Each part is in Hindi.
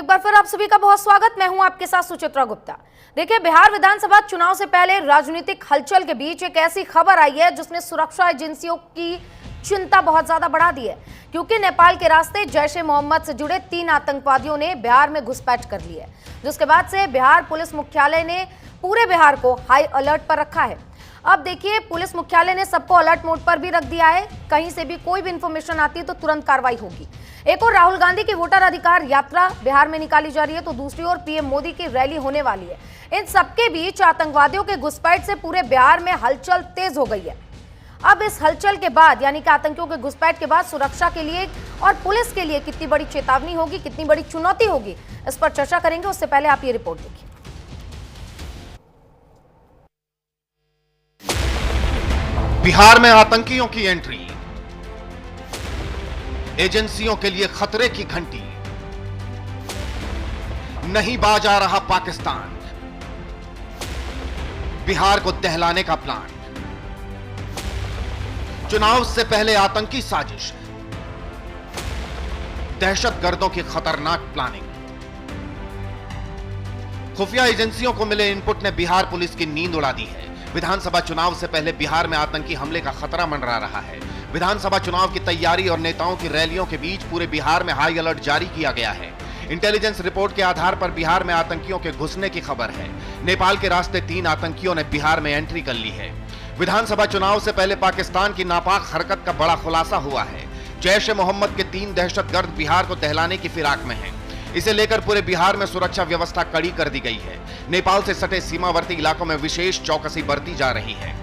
एक बार फिर आप सभी का बहुत स्वागत। मैं हूं आपके साथ सुचित्रा गुप्ता। देखिए, बिहार विधानसभा चुनाव से पहले राजनीतिक हलचल के बीच एक ऐसी खबर आई है जिसने सुरक्षा एजेंसियों की चिंता बहुत ज्यादा बढ़ा दी है, क्योंकि नेपाल के रास्ते जैश ए मोहम्मद से जुड़े 3 आतंकवादियों ने बिहार में घुसपैठ कर ली है, जिसके बाद से बिहार पुलिस मुख्यालय ने पूरे बिहार को हाई अलर्ट पर रखा है। अब देखिए, पुलिस मुख्यालय ने सबको अलर्ट मोड पर भी रख दिया है। कहीं से भी कोई भी इंफॉर्मेशन आती है तो तुरंत कार्रवाई होगी। एक और राहुल गांधी की वोटर अधिकार यात्रा बिहार में निकाली जा रही है, तो दूसरी ओर पीएम मोदी की रैली होने वाली है। इन सबके बीच आतंकवादियों के घुसपैठ से पूरे बिहार में हलचल तेज हो गई है। अब इस हलचल के बाद, यानी कि आतंकियों के घुसपैठ के बाद, सुरक्षा के लिए और पुलिस के लिए कितनी बड़ी चेतावनी होगी, कितनी बड़ी चुनौती होगी, इस पर चर्चा करेंगे। उससे पहले आप ये रिपोर्ट देखिए। बिहार में आतंकियों की एंट्री, एजेंसियों के लिए खतरे की घंटी, नहीं बाज आ रहा पाकिस्तान, बिहार को दहलाने का प्लान, चुनाव से पहले आतंकी साजिश, दहशतगर्दों की खतरनाक प्लानिंग। खुफिया एजेंसियों को मिले इनपुट ने बिहार पुलिस की नींद उड़ा दी है। विधानसभा चुनाव से पहले बिहार में आतंकी हमले का खतरा मंडरा रहा है। विधानसभा चुनाव की तैयारी और नेताओं की रैलियों के बीच पूरे बिहार में हाई अलर्ट जारी किया गया है। इंटेलिजेंस रिपोर्ट के आधार पर बिहार में आतंकियों के घुसने की खबर है। नेपाल के रास्ते 3 आतंकियों ने बिहार में एंट्री कर ली है। विधानसभा चुनाव से पहले पाकिस्तान की नापाक हरकत का बड़ा खुलासा हुआ है। जैश ए मोहम्मद के 3 दहशतगर्द बिहार को दहलाने की फिराक में हैं। इसे लेकर पूरे बिहार में सुरक्षा व्यवस्था कड़ी कर दी गई है। नेपाल से सटे सीमावर्ती इलाकों में विशेष चौकसी बरती जा रही है।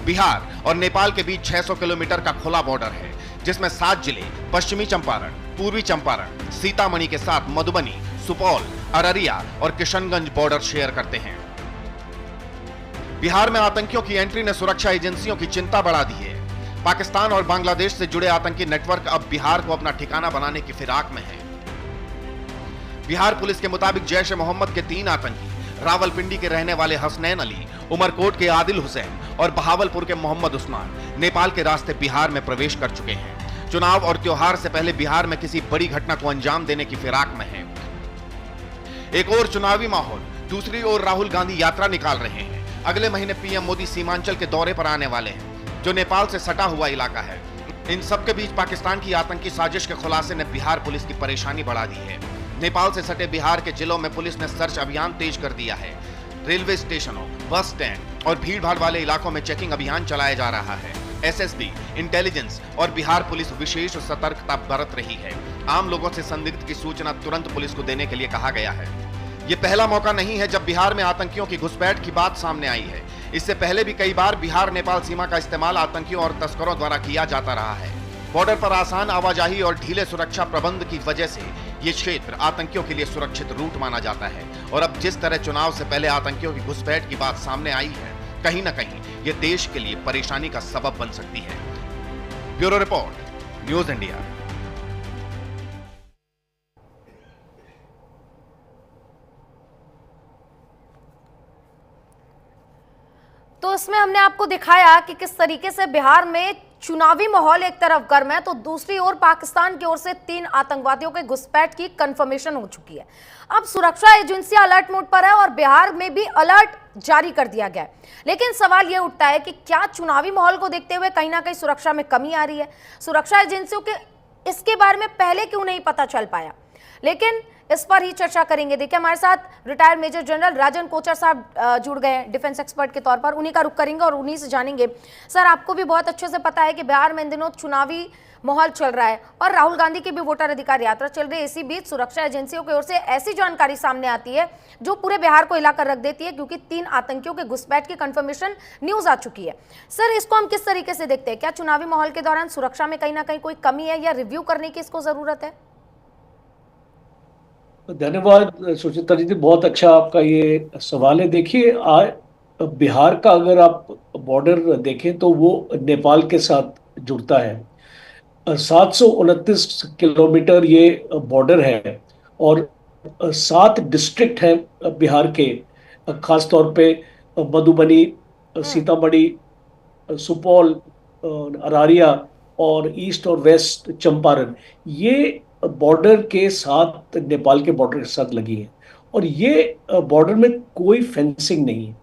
बिहार और नेपाल के बीच 600 किलोमीटर का खुला बॉर्डर है, जिसमें 7 जिले पश्चिमी चंपारण, पूर्वी चंपारण, सीतामढ़ी के साथ मधुबनी, सुपौल, अररिया और किशनगंज बॉर्डर शेयर करते हैं। बिहार में आतंकियों की एंट्री ने सुरक्षा एजेंसियों की चिंता बढ़ा दी है। पाकिस्तान और बांग्लादेश से जुड़े आतंकी नेटवर्क अब बिहार को अपना ठिकाना बनाने की फिराक में है। बिहार पुलिस के मुताबिक जैश ए मोहम्मद के 3 आतंकी रावलपिंडी के रहने वाले हसनैन अली, उमरकोट के आदिल हुसैन और बहावलपुर के मोहम्मद उस्मान नेपाल के रास्ते बिहार में प्रवेश कर चुके हैं। चुनाव और त्योहार से पहले बिहार में किसी बड़ी घटना को अंजाम देने की फिराक में है। एक और चुनावी माहौल, दूसरी ओर राहुल गांधी यात्रा निकाल रहे हैं। अगले महीने पीएम मोदी सीमांचल के दौरे पर आने वाले हैं, जो नेपाल से सटा हुआ इलाका है। इन सबके बीच पाकिस्तान की आतंकी साजिश के खुलासे ने बिहार पुलिस की परेशानी बढ़ा दी है। नेपाल से सटे बिहार के जिलों में पुलिस ने सर्च अभियान तेज कर दिया है। रेलवे स्टेशनों, बस स्टैंड और भीड़भाड़ वाले इलाकों में चेकिंग अभियान चलाया जा रहा है। एसएसबी, इंटेलिजेंस और बिहार पुलिस विशेष सतर्कता बरत रही है। आम लोगों से संदिग्ध की सूचना तुरंत पुलिस को देने के लिए कहा गया है। ये पहला मौका नहीं है जब बिहार में आतंकियों की घुसपैठ की बात सामने आई है। इससे पहले भी कई बार बिहार नेपाल सीमा का इस्तेमाल आतंकियों और तस्करों द्वारा किया जाता रहा है। बॉर्डर पर आसान आवाजाही और ढीले सुरक्षा प्रबंध की वजह से ये क्षेत्र आतंकियों के लिए सुरक्षित रूट माना जाता है। और अब जिस तरह चुनाव से पहले आतंकियों की घुसपैठ की बात सामने आई है, कहीं ना कहीं ये देश के लिए परेशानी का सबब बन सकती है। Bureau report, news India. तो इसमें हमने आपको दिखाया कि किस तरीके से बिहार में चुनावी माहौल एक तरफ गर्म है, तो दूसरी ओर पाकिस्तान की ओर से 3 आतंकवादियों के घुसपैठ की कंफर्मेशन हो चुकी है। अब सुरक्षा एजेंसियां अलर्ट मोड पर है और बिहार में भी अलर्ट जारी कर दिया गया है। लेकिन सवाल यह उठता है कि क्या चुनावी माहौल को देखते हुए कहीं ना कहीं सुरक्षा में कमी आ रही है? सुरक्षा एजेंसियों के इसके बारे में पहले क्यों नहीं पता चल पाया? लेकिन इस पर ही चर्चा करेंगे। देखिए, हमारे साथ रिटायर्ड मेजर जनरल राजन कोचर साहब जुड़ गए हैं डिफेंस एक्सपर्ट के तौर पर। उन्हीं का रुख करेंगे और उन्हीं से जानेंगे। सर, आपको भी बहुत अच्छे से पता है कि बिहार में इन दिनों चुनावी माहौल चल रहा है और राहुल गांधी की भी वोटर अधिकार यात्रा चल रही है। इसी बीच सुरक्षा एजेंसियों की ओर से ऐसी जानकारी सामने आती है जो पूरे बिहार को हिलाकर रख देती है, क्योंकि 3 आतंकियों के घुसपैठ की कंफर्मेशन न्यूज आ चुकी है। सर, इसको हम किस तरीके से देखते हैं? क्या चुनावी माहौल के दौरान सुरक्षा में कहीं ना कहीं कोई कमी है या रिव्यू करने की इसको जरूरत है? धन्यवाद सुचित्रा जी, बहुत अच्छा आपका ये सवाल है। देखिए, बिहार का अगर आप बॉर्डर देखें तो वो नेपाल के साथ जुड़ता है। 729 किलोमीटर ये बॉर्डर है और 7 डिस्ट्रिक्ट हैं बिहार के, खास तौर पे मधुबनी, सीतामढ़ी, सुपौल, अररिया और ईस्ट और वेस्ट चंपारण। ये बॉर्डर के साथ, नेपाल के बॉर्डर के साथ लगी है। और ये बॉर्डर में कोई फेंसिंग नहीं है,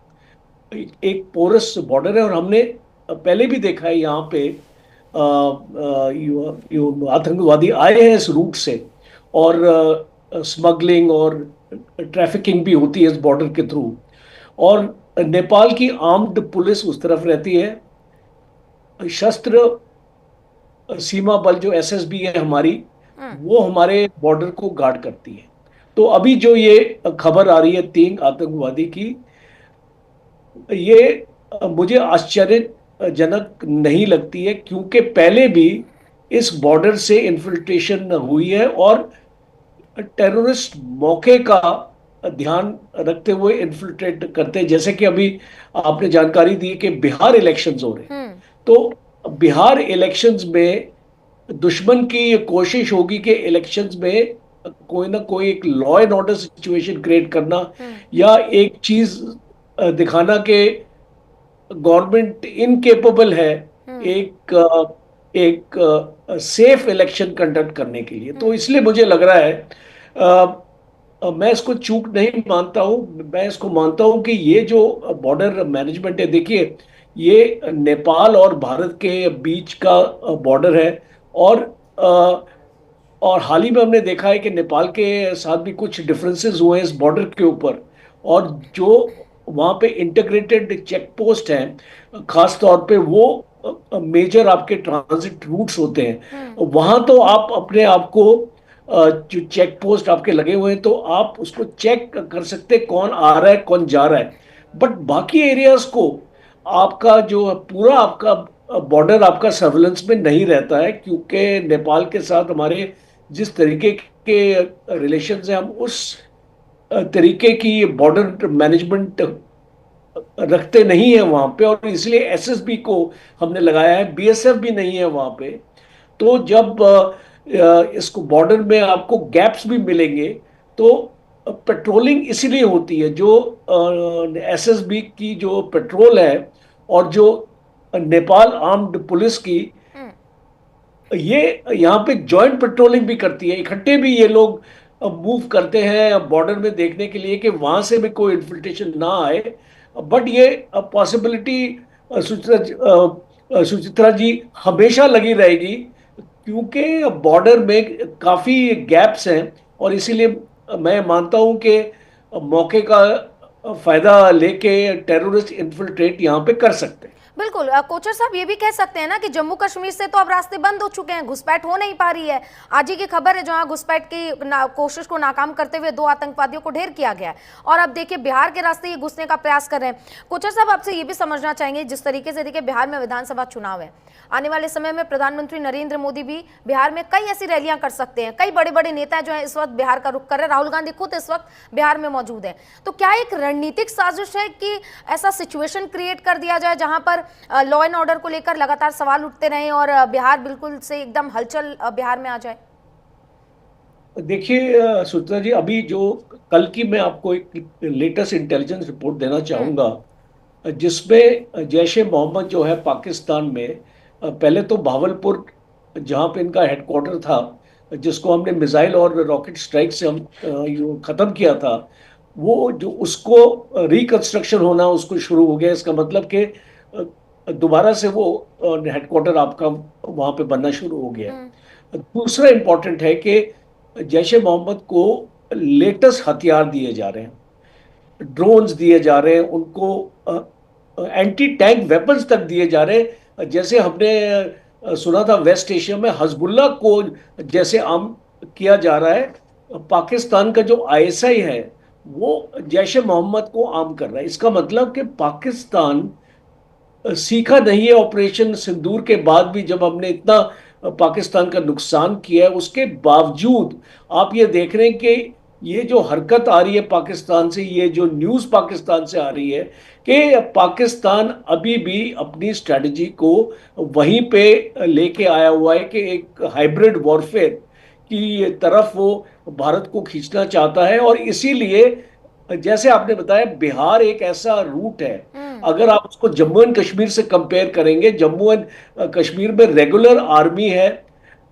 एक पोरस बॉर्डर है। और हमने पहले भी देखा है यहाँ पे आतंकवादी आए हैं इस रूट से, और स्मगलिंग और ट्रैफिकिंग भी होती है इस बॉर्डर के थ्रू। और नेपाल की आर्म्ड पुलिस उस तरफ रहती है, शस्त्र सीमा बल जो एसएसबी है हमारी, वो हमारे बॉर्डर को गार्ड करती है। तो अभी जो ये खबर आ रही है 3 आतंकवादी की, ये मुझे आश्चर्यजनक नहीं लगती है, क्योंकि पहले भी इस बॉर्डर से इन्फिल्ट्रेशन हुई है और टेररिस्ट मौके का ध्यान रखते हुए इन्फिल्ट्रेट करते हैं। जैसे कि अभी आपने जानकारी दी कि बिहार इलेक्शंस हो रहे हैं, तो बिहार इलेक्शंस में दुश्मन की ये कोशिश होगी कि इलेक्शंस में कोई ना कोई एक law and order situation create करना, या एक चीज दिखाना कि गवर्नमेंट इनकेपेबल है एक सेफ इलेक्शन कंडक्ट करने के लिए। तो इसलिए मुझे लग रहा है, मैं इसको चूक नहीं मानता हूं, मैं इसको मानता हूं कि ये जो बॉर्डर मैनेजमेंट है, देखिए ये नेपाल और भारत के बीच का बॉर्डर है। और और हाल ही में हमने देखा है कि नेपाल के साथ भी कुछ डिफरेंसेस हुए हैं इस बॉर्डर के ऊपर, और जो वहाँ पे इंटीग्रेटेड चेक पोस्ट हैं, खास तौर पे वो मेजर आपके ट्रांजिट रूट्स होते हैं, वहाँ तो आप अपने आप को जो चेक पोस्ट आपके लगे हुए हैं, तो आप उसको चेक कर सकते हैं कौन आ रहा है कौन जा रहा है। बट बाकी एरियाज को आपका जो पूरा आपका बॉर्डर आपका सर्वेलेंस में नहीं रहता है, क्योंकि नेपाल के साथ हमारे जिस तरीके के रिलेशंस हैं, हम उस तरीके की बॉर्डर मैनेजमेंट रखते नहीं है वहां पे। और इसलिए एसएसबी को हमने लगाया है, बीएसएफ भी नहीं है वहां पे। तो जब इसको बॉर्डर में आपको गैप्स भी मिलेंगे, तो पेट्रोलिंग इसीलिए होती है, जो एसएसबी की जो पेट्रोल है और जो नेपाल आर्म्ड पुलिस की, ये यहाँ पे जॉइंट पेट्रोलिंग भी करती है, इकट्ठे भी ये लोग मूव करते हैं बॉर्डर में देखने के लिए कि वहां से भी कोई इन्फिल्ट्रेशन ना आए। बट ये पॉसिबिलिटी सुचित्रा जी हमेशा लगी रहेगी, क्योंकि बॉर्डर में काफी गैप्स हैं, और इसीलिए मैं मानता हूं कि मौके का फायदा लेके टेररिस्ट इन्फिल्ट्रेट यहाँ पे कर सकते हैं। बिल्कुल कोचर साहब, ये भी कह सकते हैं ना कि जम्मू कश्मीर से तो अब रास्ते बंद हो चुके हैं, घुसपैठ हो नहीं पा रही है। आज ही की खबर है जहां घुसपैठ की कोशिश को नाकाम करते हुए 2 आतंकवादियों को ढेर किया गया है, और अब देखिए बिहार के रास्ते ये घुसने का प्रयास कर रहे हैं। कोचर साहब, आपसे ये भी समझना चाहेंगे, जिस तरीके से देखिए बिहार में विधानसभा चुनाव है, आने वाले समय में प्रधानमंत्री नरेंद्र मोदी भी बिहार में कई ऐसी रैलियां कर सकते हैं, कई बड़े बड़े नेता जो है इस वक्त बिहार का रुख कर रहे हैं, राहुल गांधी खुद इस वक्त बिहार में मौजूद है। तो क्या एक रणनीतिक साजिश है कि ऐसा सिचुएशन क्रिएट कर दिया जाए जहां पर लॉ एंड ऑर्डर को लेकर लगातार सवाल उठते रहे और बिहार बिल्कुल से एकदम हलचल बिहार में आ जाए? देखिए सुचित्रा जी, अभी जो कल की मैं आपको एक लेटेस्ट इंटेलिजेंस रिपोर्ट देना चाहूंगा, जिसमें जैश ए मोहम्मद जो है पाकिस्तान में, पहले तो भावलपुर जहां पे इनका हेडक्वार्टर था, जिसको हमने मिसाइल और रॉकेट स्ट्राइक से हम खत्म किया था, वो जो उसको रिकंस्ट्रक्शन होना उसको शुरू हो गया। इसका मतलब कि दोबारा से वो हेडक्वार्टर आपका वहां पे बनना शुरू हो गया। दूसरा इंपॉर्टेंट है कि जैश ए मोहम्मद को लेटेस्ट हथियार दिए जा रहे हैं, ड्रोन्स दिए जा रहे हैं, उनको एंटी टैंक वेपन्स तक दिए जा रहे हैं। जैसे हमने सुना था वेस्ट एशिया में हजबुल्ला को जैसे आम किया जा रहा है, पाकिस्तान का जो आईएसआई है वो जैश ए मोहम्मद को आम कर रहा है। इसका मतलब कि पाकिस्तान सीखा नहीं है ऑपरेशन सिंदूर के बाद भी, जब हमने इतना पाकिस्तान का नुकसान किया है, उसके बावजूद आप ये देख रहे हैं कि ये जो हरकत आ रही है पाकिस्तान से, ये जो न्यूज़ पाकिस्तान से आ रही है कि पाकिस्तान अभी भी अपनी स्ट्रेटजी को वहीं पे लेके आया हुआ है कि एक हाइब्रिड वॉरफेयर की तरफ वो भारत को खींचना चाहता है। और इसीलिए जैसे आपने बताया, बिहार एक ऐसा रूट है, अगर आप उसको जम्मू एंड कश्मीर से कंपेयर करेंगे, जम्मू एंड कश्मीर में रेगुलर आर्मी है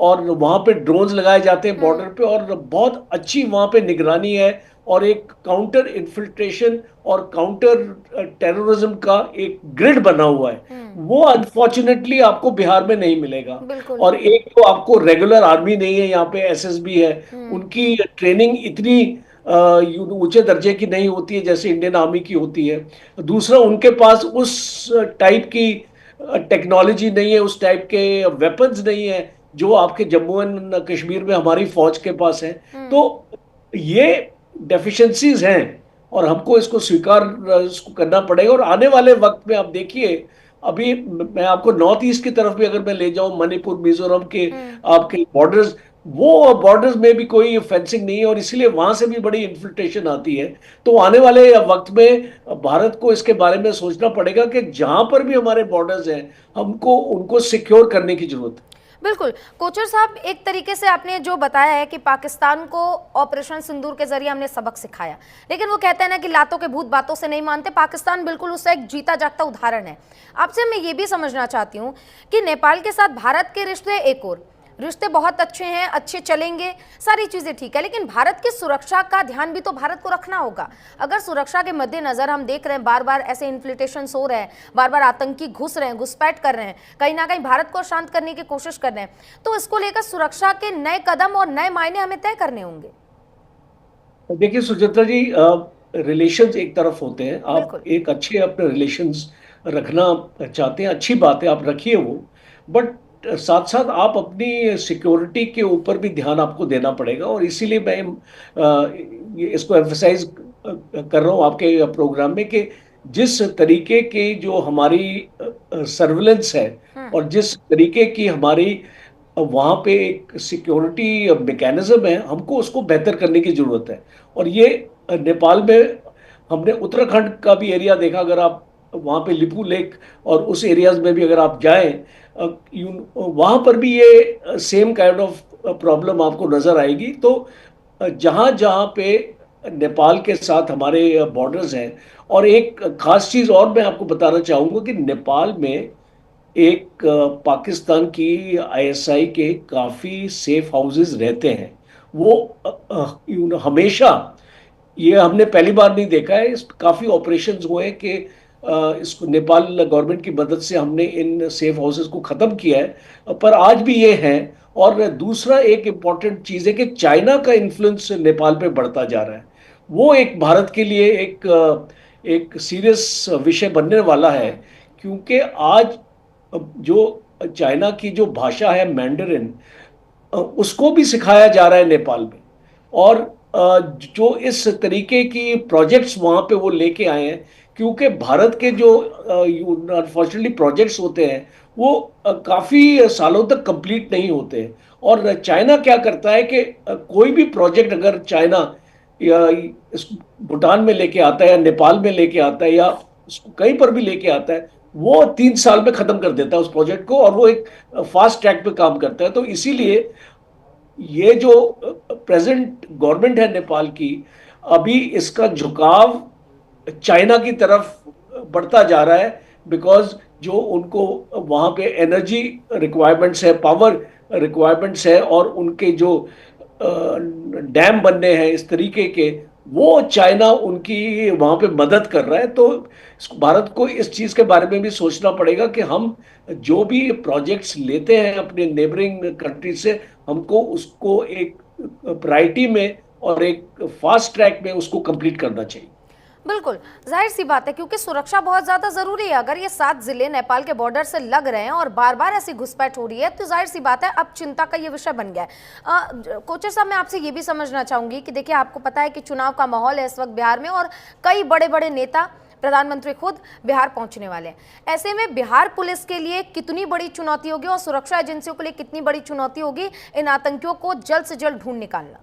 और वहां पे ड्रोन्स लगाए जाते हैं बॉर्डर पे, और बहुत अच्छी वहां पे निगरानी है, और एक काउंटर इन्फिल्ट्रेशन और काउंटर टेररिज्म का एक ग्रिड बना हुआ है। वो अनफॉर्चुनेटली आपको बिहार में नहीं मिलेगा। बिल्कुल। और एक तो आपको रेगुलर आर्मी नहीं है यहाँ पे, एसएसबी है, उनकी ट्रेनिंग इतनी ऊंचे दर्जे की नहीं होती है जैसे इंडियन आर्मी की होती है। दूसरा, उनके पास उस टाइप की टेक्नोलॉजी नहीं है, उस टाइप के वेपन्स नहीं है जो आपके जम्मू एंड कश्मीर में हमारी फौज के पास है। तो ये डेफिशिएंसीज हैं, और हमको इसको स्वीकार इसको करना पड़ेगा। और आने वाले वक्त में आप देखिए, अभी मैं आपको नॉर्थ ईस्ट की तरफ भी अगर मैं ले जाऊं, मणिपुर, मिजोरम के आपके बॉर्डर्स, वो बॉर्डर्स में भी कोई फेंसिंग नहीं है, और इसलिए वहां से भी बड़ी इन्फिल्ट्रेशन आती है। तो आने वाले वक्त में भारत को इसके बारे में सोचना पड़ेगा कि जहां पर भी हमारे बॉर्डर्स हैं, हमको उनको सिक्योर करने की जरूरत है। बिल्कुल। कोचर साहब, एक तरीके से आपने जो बताया है कि पाकिस्तान को ऑपरेशन सिंदूर के जरिए हमने सबक सिखाया, लेकिन वो कहते हैं ना कि लातों के भूत बातों से नहीं मानते। पाकिस्तान बिल्कुल उसका एक जीता जागता उदाहरण है। आपसे मैं ये भी समझना चाहती हूँ कि नेपाल के साथ भारत के रिश्ते एक और रिश्ते बहुत अच्छे हैं, अच्छे चलेंगे, सारी चीज़ें ठीक है, लेकिन भारत की सुरक्षा का ध्यान भी तो भारत को रखना होगा। अगर सुरक्षा के मद्देनजर हम देख रहे हैं बार बार ऐसे इन्फ्लिटेशन हो रहे हैं, बार बार आतंकी घुस रहे हैं, घुसपैठ कर रहे हैं, कहीं ना कहीं भारत को शांत करने की कोशिश कर रहे हैं, तो इसको लेकर सुरक्षा के नए कदम और नए मायने हमें तय करने होंगे। देखिए सुचित्रा जी, रिलेशंस एक तरफ होते हैं, आप एक अच्छे अपने रिलेशंस रखना चाहते हैं, अच्छी बात है, आप रखिए वो, बट साथ साथ आप अपनी सिक्योरिटी के ऊपर भी ध्यान आपको देना पड़ेगा। और इसीलिए मैं इसको एम्फसाइज कर रहा हूँ आपके प्रोग्राम में कि जिस तरीके की जो हमारी सर्विलेंस है और जिस तरीके की हमारी वहाँ पे एक सिक्योरिटी मैकेनिज्म है, हमको उसको बेहतर करने की जरूरत है। और ये नेपाल में हमने उत्तराखंड का भी एरिया देखा, अगर आप वहाँ पे लिपू लेक और उस एरियाज में भी अगर आप जाएं, वहाँ पर भी ये सेम काइंड ऑफ प्रॉब्लम आपको नजर आएगी। तो जहाँ जहाँ पे नेपाल के साथ हमारे बॉर्डर्स हैं, और एक खास चीज़ और मैं आपको बताना चाहूँगा कि नेपाल में एक पाकिस्तान की आईएसआई के काफ़ी सेफ हाउसेस रहते हैं। वो हमेशा, ये हमने पहली बार नहीं देखा है, काफ़ी ऑपरेशंस हुए हैं कि इसको नेपाल गवर्नमेंट की मदद से हमने इन सेफ हाउसेस को ख़त्म किया है, पर आज भी ये हैं। और दूसरा एक इम्पॉर्टेंट चीज़ है कि चाइना का इन्फ्लुएंस नेपाल पे बढ़ता जा रहा है। वो एक भारत के लिए एक सीरियस विषय बनने वाला है, क्योंकि आज जो चाइना की जो भाषा है मैंडरिन, उसको भी सिखाया जा रहा है नेपाल में। और जो इस तरीके की प्रोजेक्ट्स वहाँ पे वो लेके आए हैं, क्योंकि भारत के जो अनफॉर्चुनेटली प्रोजेक्ट्स होते हैं वो काफ़ी सालों तक कंप्लीट नहीं होते। और चाइना क्या करता है कि कोई भी प्रोजेक्ट अगर चाइना या भूटान में लेके आता है या नेपाल में लेके आता है या कहीं पर भी लेके आता है, वो 3 साल में खत्म कर देता है उस प्रोजेक्ट को, और वो एक फास्ट ट्रैक पे काम करता है। तो इसीलिए ये जो प्रेजेंट गवर्नमेंट है नेपाल की, अभी इसका झुकाव चाइना की तरफ बढ़ता जा रहा है, बिकॉज जो उनको वहाँ पे एनर्जी रिक्वायरमेंट्स है, पावर रिक्वायरमेंट्स है, और उनके जो डैम बनने हैं इस तरीके के, वो चाइना उनकी वहाँ पे मदद कर रहा है। तो भारत को इस चीज़ के बारे में भी सोचना पड़ेगा कि हम जो भी प्रोजेक्ट्स लेते हैं अपने नेबरिंग कंट्री से, हमको उसको एक प्रायोरिटी में और एक फास्ट ट्रैक में उसको कंप्लीट करना चाहिए। बिल्कुल, जाहिर सी बात है, क्योंकि सुरक्षा बहुत ज़्यादा ज़रूरी है। अगर ये 7 जिले नेपाल के बॉर्डर से लग रहे हैं और बार बार ऐसी घुसपैठ हो रही है, तो जाहिर सी बात है अब चिंता का ये विषय बन गया है। कोचर साहब, मैं आपसे ये भी समझना चाहूँगी कि देखिए, आपको पता है कि चुनाव का माहौल है इस वक्त बिहार में, और कई बड़े बड़े नेता, प्रधानमंत्री खुद बिहार पहुंचने वाले हैं। ऐसे में बिहार पुलिस के लिए कितनी बड़ी चुनौती होगी और सुरक्षा एजेंसियों के लिए कितनी बड़ी चुनौती होगी इन आतंकियों को जल्द से जल्द ढूंढ निकालना?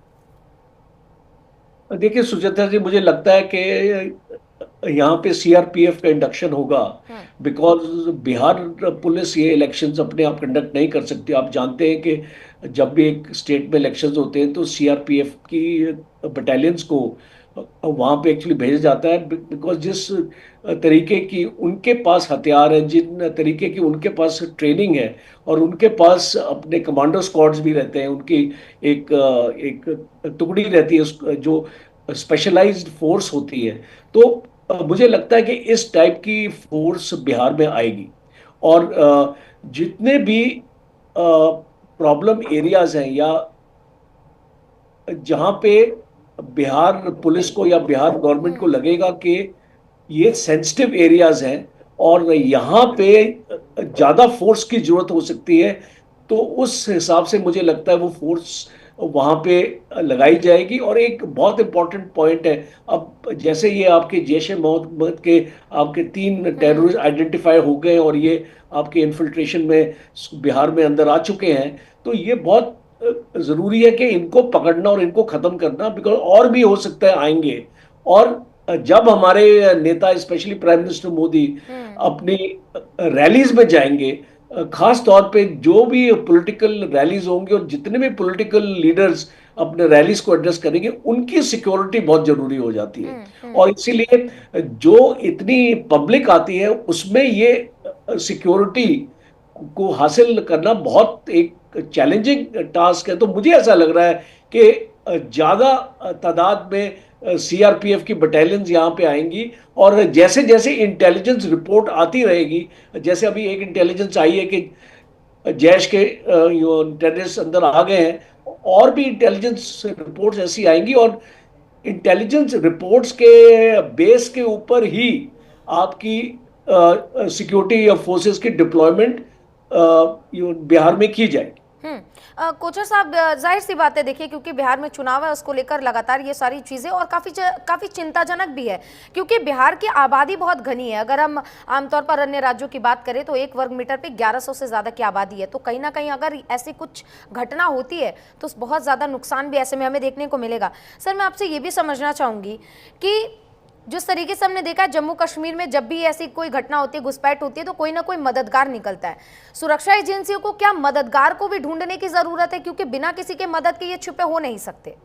देखिए सुचेता जी, मुझे लगता है कि यहाँ पे सीआरपीएफ का इंडक्शन होगा, बिकॉज बिहार पुलिस ये इलेक्शंस अपने आप कंडक्ट नहीं कर सकती। आप जानते हैं कि जब भी एक स्टेट में इलेक्शंस होते हैं तो सीआरपीएफ की बटालियंस को वहां पे एक्चुअली भेजा जाता है, बिकॉज जिस तरीके की उनके पास हथियार है, जिन तरीके की उनके पास ट्रेनिंग है, और उनके पास अपने कमांडो स्क्वाड्स भी रहते हैं, उनकी एक टुकड़ी रहती है जो स्पेशलाइज्ड फोर्स होती है। तो मुझे लगता है कि इस टाइप की फोर्स बिहार में आएगी। और जितने भी प्रॉब्लम एरियाज हैं, या जहां पे बिहार पुलिस को या बिहार गवर्नमेंट को लगेगा कि ये सेंसिटिव एरियाज हैं और यहाँ पे ज्यादा फोर्स की जरूरत हो सकती है, तो उस हिसाब से मुझे लगता है वो फोर्स वहां पे लगाई जाएगी। और एक बहुत इंपॉर्टेंट पॉइंट है, अब जैसे ये आपके जैश ए मोहम्मद के आपके 3 टेररिस्ट आइडेंटिफाई हो गए और ये आपके इन्फिल्ट्रेशन में बिहार में अंदर आ चुके हैं, तो ये बहुत जरूरी है कि इनको पकड़ना और इनको खत्म करना, बिकॉज और भी हो सकता है आएंगे। और जब हमारे नेता स्पेशली प्राइम मिनिस्टर मोदी अपनी रैलीज में जाएंगे, खास तौर पे जो भी पॉलिटिकल रैलीज होंगे और जितने भी पॉलिटिकल लीडर्स अपने रैलीज को एड्रेस करेंगे, उनकी सिक्योरिटी बहुत जरूरी हो जाती है। और इसीलिए जो इतनी पब्लिक आती है उसमें ये सिक्योरिटी को हासिल करना बहुत एक चैलेंजिंग टास्क है। तो मुझे ऐसा लग रहा है कि ज्यादा तादाद में सीआरपीएफ की बटालियंस यहाँ पे आएंगी, और जैसे जैसे इंटेलिजेंस रिपोर्ट आती रहेगी, जैसे अभी एक इंटेलिजेंस आई है कि जैश के टेररिस्ट अंदर आ गए हैं, और भी इंटेलिजेंस रिपोर्ट्स ऐसी आएंगी, और इंटेलिजेंस रिपोर्ट्स के बेस के ऊपर ही आपकी सिक्योरिटी फोर्सेस की डिप्लॉयमेंट बिहार में की जाएगी। कोचर साहब, जाहिर सी बात है, देखिए क्योंकि बिहार में चुनाव है, उसको लेकर लगातार ये सारी चीज़ें और काफ़ी चिंताजनक भी है, क्योंकि बिहार की आबादी बहुत घनी है। अगर हम आमतौर पर अन्य राज्यों की बात करें तो 1 वर्ग मीटर पे 1100 से ज़्यादा की आबादी है। तो कहीं ना कहीं अगर ऐसी कुछ घटना होती है तो बहुत ज़्यादा नुकसान भी ऐसे में हमें देखने को मिलेगा। सर, मैं आपसे ये भी समझना चाहूँगी कि जिस तरीके से हमने देखा है जम्मू कश्मीर में जब भी ऐसी कोई घटना होती है, घुसपैठ होती है, तो कोई ना कोई मददगार निकलता है। सुरक्षा एजेंसियों को क्या मददगार को भी ढूंढने की जरूरत है, क्योंकि बिना किसी के मदद के ये छुपे हो नहीं सकते?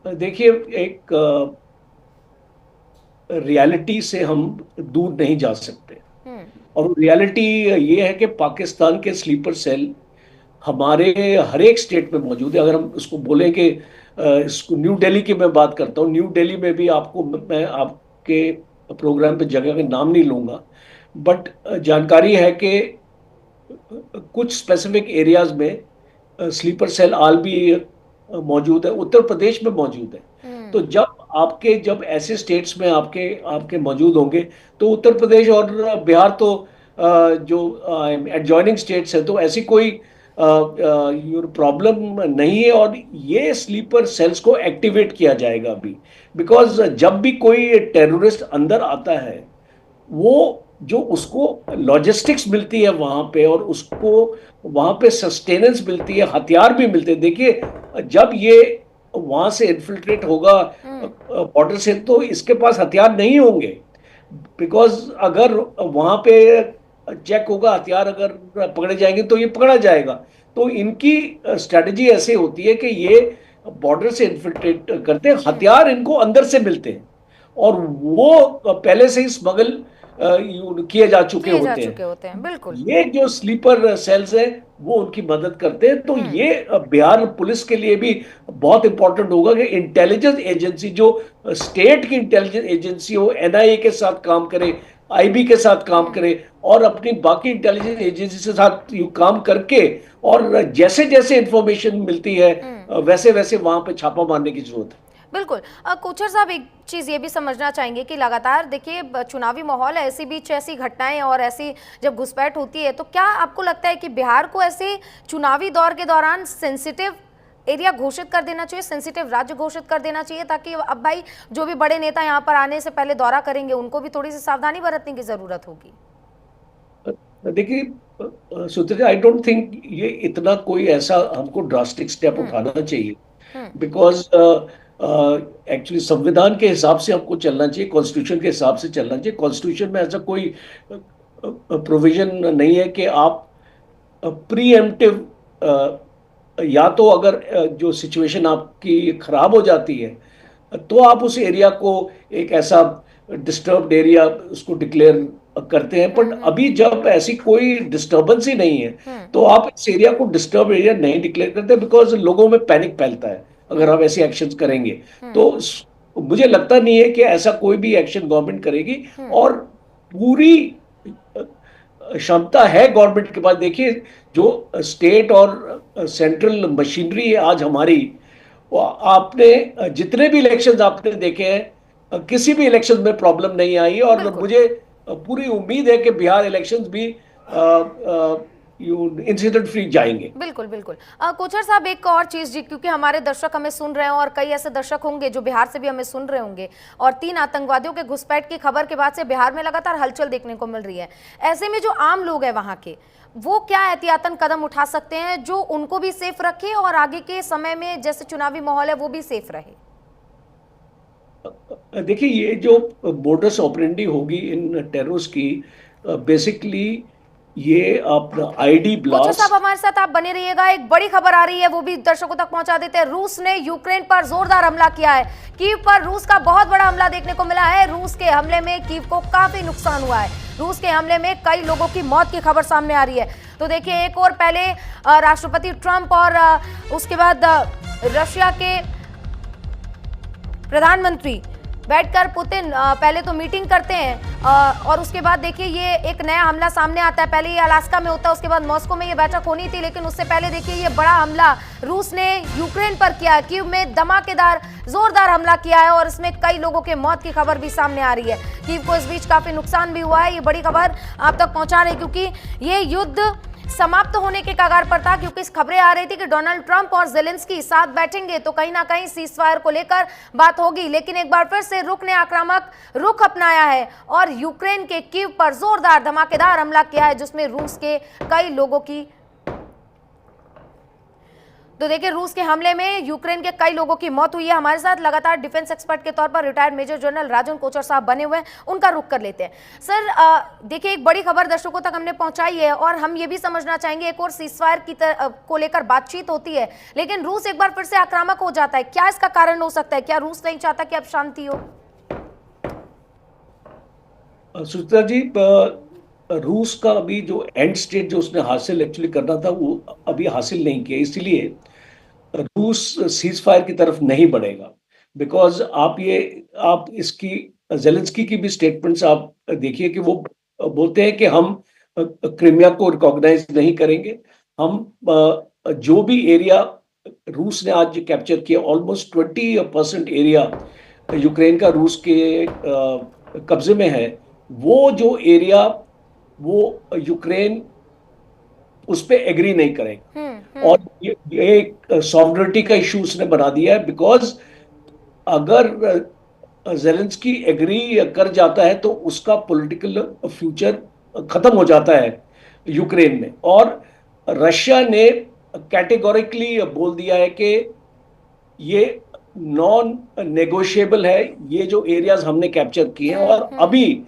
देखिए, एक रियलिटी से हम दूर नहीं जा सकते, और रियलिटी ये है कि पाकिस्तान के स्लीपर सेल हमारे हर एक स्टेट में मौजूद है। अगर हम उसको बोलें कि इसको न्यू दिल्ली की मैं बात करता हूँ, न्यू दिल्ली में भी आपको मैं आपके प्रोग्राम पे जगह के नाम नहीं लूंगा, बट जानकारी है कि कुछ स्पेसिफिक एरियाज में स्लीपर सेल आल भी मौजूद है, उत्तर प्रदेश में मौजूद है। तो जब ऐसे स्टेट्स में आपके आपके मौजूद होंगे, तो उत्तर प्रदेश और बिहार तो जो एडजॉइनिंग स्टेट्स है, तो ऐसी कोई प्रॉब्लम नहीं है। और ये स्लीपर सेल्स को एक्टिवेट किया जाएगा अभी, बिकॉज जब भी कोई टेररिस्ट अंदर आता है, वो जो उसको लॉजिस्टिक्स मिलती है वहां पे, और उसको वहां पे सस्टेनेंस मिलती है, हथियार भी मिलते हैं। देखिए, जब ये वहां से इन्फिल्ट्रेट होगा बॉर्डर से, तो इसके पास हथियार नहीं होंगे, बिकॉज अगर वहां पे चेक होगा, हथियार अगर पकड़े जाएंगे तो ये पकड़ा जाएगा। तो इनकी स्ट्रेटजी ऐसे होती है कि ये बॉर्डर से इन्फिल्ट्रेट करते हैं, हथियार इनको अंदर से मिलते हैं, और वो पहले से ही स्मगल किए जा चुके होते हैं। बिल्कुल, ये जो स्लीपर सेल्स हैं वो उनकी मदद करते हैं। तो ये बिहार पुलिस के लिए भी बहुत इंपॉर्टेंट होगा कि इंटेलिजेंस एजेंसी, जो स्टेट की इंटेलिजेंस एजेंसी हो, एनआईए के साथ काम करे, आईबी के साथ काम करे, और अपनी बाकी इंटेलिजेंस एजेंसी के साथ काम करके, और जैसे जैसे इंफॉर्मेशन मिलती है वैसे वैसे वहां पे छापा मारने की जरूरत है। बिल्कुल। कोचर साहब, एक चीज़ ये भी समझना चाहेंगे कि लगातार देखिए चुनावी माहौल है, ऐसी बीच ऐसी घटनाएं और ऐसी जब घुसपैठ होती है, तो क्या आपको लगता है कि बिहार को ऐसे चुनावी दौर के दौरान सेंसिटिव एरिया घोषित कर देना चाहिए, सेंसिटिव राज्य घोषित कर देना चाहिए, ताकि अब भाई जो भी बड़े नेता यहाँ पर आने से पहले दौरा करेंगे उनको भी थोड़ी सी सावधानी बरतने की जरूरत होगी? देखिए सुचित्रा, आई डोंट थिंक ये इतना कोई ऐसा हमको ड्रास्टिक स्टेप उठाना चाहिए, बिकॉज एक्चुअली संविधान के हिसाब से हमको चलना चाहिए, कॉन्स्टिट्यूशन के हिसाब से चलना चाहिए। कॉन्स्टिट्यूशन में ऐसा कोई प्रोविजन नहीं है कि आप प्रीएम्प्टिव, या तो अगर जो सिचुएशन आपकी खराब हो जाती है तो आप उस एरिया को एक ऐसा डिस्टर्ब्ड एरिया उसको डिक्लेयर करते हैं। पर अभी जब ऐसी कोई डिस्टर्बेंस ही नहीं है तो आप इस एरिया को डिस्टर्ब एरिया नहीं डिक्लेयर करते, बिकॉज लोगों में पैनिक फैलता है अगर आप ऐसे एक्शंस करेंगे। तो मुझे लगता नहीं है कि ऐसा कोई भी एक्शन गवर्नमेंट करेगी। और पूरी क्षमता है गवर्नमेंट के पास। देखिए, जो स्टेट और सेंट्रल मशीनरी है आज हमारी, वो आपने जितने भी इलेक्शंस आपने देखे हैं, किसी भी इलेक्शन में प्रॉब्लम नहीं आई। और बिल्कुल मुझे पूरी उम्मीद है कि बिहार इलेक्शंस भी इंसिडेंट फ्री जाएंगे। बिल्कुल बिल्कुल। कोचर साहब, एक और चीज जी, क्योंकि हमारे दर्शक हमें सुन रहे हैं और कई ऐसे दर्शक होंगे जो बिहार से भी हमें सुन रहे होंगे, और 3 आतंकवादियों के घुसपैठ की खबर के बाद से बिहार में लगातार हलचल देखने को मिल रही है। ऐसे में जो आम लोग हैं वहां के, वो क्या एहतियातन कदम उठा सकते हैं जो उनको भी सेफ रखे और आगे के समय में जैसे चुनावी माहौल है वो भी सेफ रहे? देखिए, ये जो मोडस ऑपरेंडी होगी इन टेररिस्ट की, बेसिकली ये अपना आईडी कोचर साहब, ब्लास्ट। हमारे साथ आप बने रहिएगा। एक बड़ी खबर आ रही है, वो भी दर्शकों तक पहुंचा देते हैं। रूस ने यूक्रेन पर जोरदार हमला किया है। कीव पर रूस का बहुत बड़ा हमला देखने को मिला है। रूस के हमले में कीव को काफी नुकसान हुआ है। रूस के हमले में कई लोगों की मौत की खबर सामने आ रही है। तो देखिए, एक और पहले राष्ट्रपति ट्रंप और उसके बाद रशिया के प्रधानमंत्री बैठकर पुतिन पहले तो मीटिंग करते हैं और उसके बाद देखिए ये एक नया हमला सामने आता है। पहले ये अलास्का में होता है, उसके बाद मॉस्को में ये बैठक होनी थी, लेकिन उससे पहले देखिए ये बड़ा हमला रूस ने यूक्रेन पर किया है। कीव में धमाकेदार जोरदार हमला किया है और इसमें कई लोगों के मौत की खबर भी सामने आ रही है। कीव को इस बीच काफी नुकसान भी हुआ है। ये बड़ी खबर आप तक पहुंचा रहे, क्योंकि ये युद्ध समाप्त होने के कगार पर था, क्योंकि इस खबरें आ रही थी कि डोनाल्ड ट्रंप और ज़ेलेंस्की साथ बैठेंगे तो कहीं ना कहीं सीज फायर को लेकर बात होगी। लेकिन एक बार फिर से रुख ने आक्रामक रुख अपनाया है और यूक्रेन के कीव पर जोरदार धमाकेदार हमला किया है, जिसमें रूस के कई लोगों की, तो देखिए रूस के हमले में यूक्रेन के कई लोगों की मौत हुई है। हमारे साथ लगातार डिफेंस एक्सपर्ट के तौर पर रिटायर्ड मेजर जनरल राजन कोचर साहब बने हुए हैं, उनका रुख कर लेते हैं। सर, देखिए एक बड़ी खबर दर्शकों तक हमने पहुंचाई है और हम ये भी समझना चाहेंगे, एक और सीजफायर को लेकर बातचीत होती है, लेकिन रूस एक बार फिर से आक्रामक हो जाता है। क्या इसका कारण हो सकता है? क्या रूस नहीं चाहता कि अब शांति हो? सुचिता जी, रूस का अभी जो एंड स्टेट जो उसने हासिल एक्चुअली करना था वो अभी हासिल नहीं किया, इसलिए रूस सीज फायर की तरफ नहीं बढ़ेगा। बिकॉज आप इसकी जेलेंस्की की भी स्टेटमेंट्स आप देखिए कि वो बोलते हैं कि हम क्रीमिया को रिकॉग्नाइज नहीं करेंगे। हम जो भी एरिया रूस ने आज कैप्चर किया, ऑलमोस्ट 20% एरिया यूक्रेन का रूस के कब्जे में है, वो जो एरिया वो यूक्रेन उस पर एग्री नहीं करेगा। और ये एक सॉवरेनिटी का इशू उसने बना दिया है। बिकॉज अगर जेलेंस्की एग्री कर जाता है तो उसका पॉलिटिकल फ्यूचर खत्म हो जाता है यूक्रेन में। और रशिया ने कैटेगोरिकली बोल दिया है कि ये नॉन नेगोशिएबल है, ये जो एरियाज हमने कैप्चर किए हैं। और अभी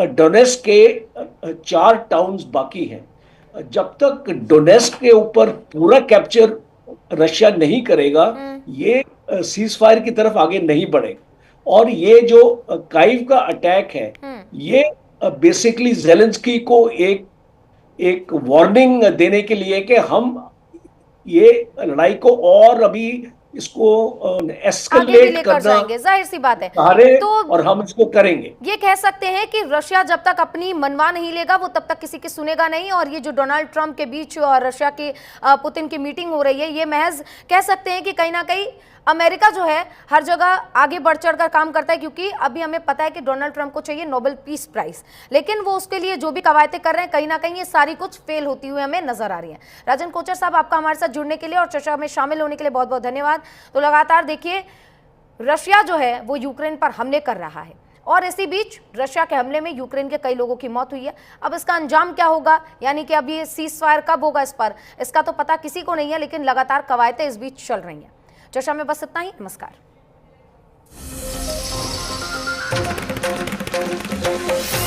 डोनेस्क के 4 टाउन्स बाकी हैं। जब तक डोनेस्क के ऊपर पूरा कैप्चर रशिया नहीं करेगा, ये सीज फायर की तरफ आगे नहीं बढ़ेगा। और ये जो काइव का अटैक है, ये बेसिकली जेलेंस्की को एक वार्निंग देने के लिए कि हम ये लड़ाई को और अभी इसको एस्केलेट करना, जाहिर सी बात है, तो और हम इसको करेंगे। ये कह सकते हैं कि रशिया जब तक अपनी मनवा नहीं लेगा वो तब तक किसी की सुनेगा नहीं। और ये जो डोनाल्ड ट्रंप के बीच और रशिया की पुतिन की मीटिंग हो रही है, ये महज कह सकते हैं कि कहीं ना कहीं अमेरिका जो है हर जगह आगे बढ़ चढ़कर काम करता है, क्योंकि अभी हमें पता है कि डोनाल्ड ट्रंप को चाहिए नोबेल पीस प्राइज, लेकिन वो उसके लिए जो भी कवायदें कर रहे हैं कहीं ना कहीं ये सारी कुछ फेल होती हुई हमें नजर आ रही है। राजन कोचर साहब, आपका हमारे साथ जुड़ने के लिए और चर्चा में शामिल होने के लिए बहुत बहुत धन्यवाद। तो लगातार देखिए रशिया जो है वो यूक्रेन पर हमले कर रहा है और इसी बीच रशिया के हमले में यूक्रेन के कई लोगों की मौत हुई है। अब इसका अंजाम क्या होगा, यानी कि अब ये सीज फायर कब होगा इस पर, इसका तो पता किसी को नहीं है, लेकिन लगातार कवायदें इस बीच चल रही हैं। चर्चा में बस इतना ही। नमस्कार।